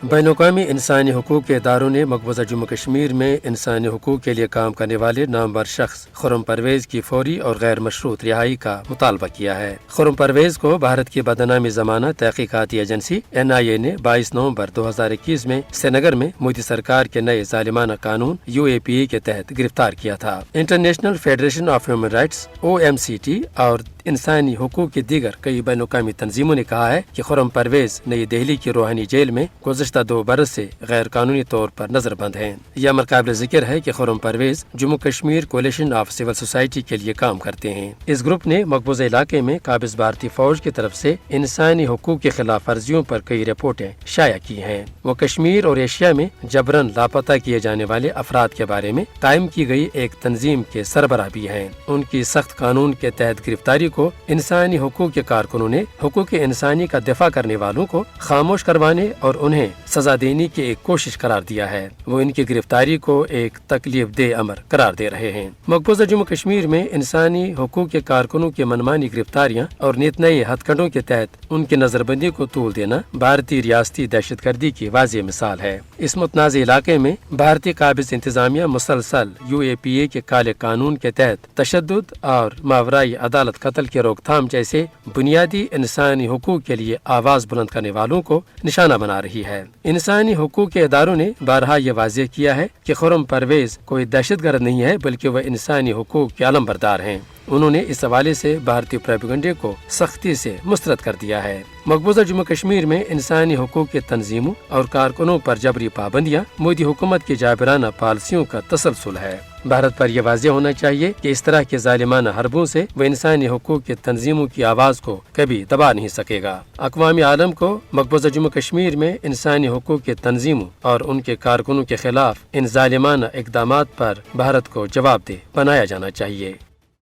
بین الاقوامی انسانی حقوق کے اداروں نے مقبوضہ جموں کشمیر میں انسانی حقوق کے لیے کام کرنے والے نامور شخص خرم پرویز کی فوری اور غیر مشروط رہائی کا مطالبہ کیا ہے۔ خرم پرویز کو بھارت کی بدنامی زمانہ تحقیقاتی ایجنسی NIA نے 22 نومبر 2021 میں سری نگر میں مودی سرکار کے نئے ظالمانہ قانون UAPA کے تحت گرفتار کیا تھا۔ International federation of human rights OMCT اور انسانی حقوق کی دیگر کئی بین الاقوامی تنظیموں نے کہا ہے کہ خرم پرویز نئی دہلی کی روحانی جیل میں گزشتہ 2 برس سے غیر قانونی طور پر نظر بند ہیں۔ یہ امر قابل ذکر ہے کہ Khurram Parvez Jammu Kashmir coalition of civil society کے لیے کام کرتے ہیں۔ اس گروپ نے مقبوضہ علاقے میں قابض بھارتی فوج کی طرف سے انسانی حقوق کی خلاف ورزیوں پر کئی رپورٹیں شائع کی ہیں۔ وہ کشمیر اور ایشیا میں جبراً لاپتہ کیے جانے والے افراد کے بارے میں قائم کی گئی ایک تنظیم کے سربراہ بھی ہیں۔ ان کی سخت قانون کے تحت گرفتاری کو انسانی حقوق کے کارکنوں نے حقوق انسانی کا دفاع کرنے والوں کو خاموش کروانے اور انہیں سزا دینے کی ایک کوشش قرار دیا ہے۔ وہ ان کی گرفتاری کو ایک تکلیف دہ امر قرار دے رہے ہیں۔ مقبوضہ جموں کشمیر میں انسانی حقوق کے کارکنوں کی منمانی گرفتاریاں اور نیت نئے ہتھ کنڈوں کے تحت ان کی نظر بندی کو طول دینا بھارتی ریاستی دہشت گردی کی واضح مثال ہے۔ اس متنازع علاقے میں بھارتی قابض انتظامیہ مسلسل UAPA کے کالے قانون کے تحت تشدد اور ماورائی عدالت قتل کی روک تھام جیسے بنیادی انسانی حقوق کے لیے آواز بلند کرنے والوں کو نشانہ بنا رہی ہے۔ انسانی حقوق کے اداروں نے بارہا یہ واضح کیا ہے کہ خرم پرویز کوئی دہشت گرد نہیں ہے بلکہ وہ انسانی حقوق کے علمبردار ہیں۔ انہوں نے اس حوالے سے بھارتی پروپیگنڈے کو سختی سے مسترد کر دیا ہے۔ مقبوضہ جموں کشمیر میں انسانی حقوق کے تنظیموں اور کارکنوں پر جبری پابندیاں مودی حکومت کی جابرانہ پالیسیوں کا تسلسل ہے۔ بھارت پر یہ واضح ہونا چاہیے کہ اس طرح کے ظالمانہ حربوں سے وہ انسانی حقوق کے تنظیموں کی آواز کو کبھی دبا نہیں سکے گا۔ اقوام عالم کو مقبوضہ جموں کشمیر میں انسانی حقوق کے تنظیموں اور ان کے کارکنوں کے خلاف ان ظالمانہ اقدامات پر بھارت کو جواب دہ بنایا جانا چاہیے۔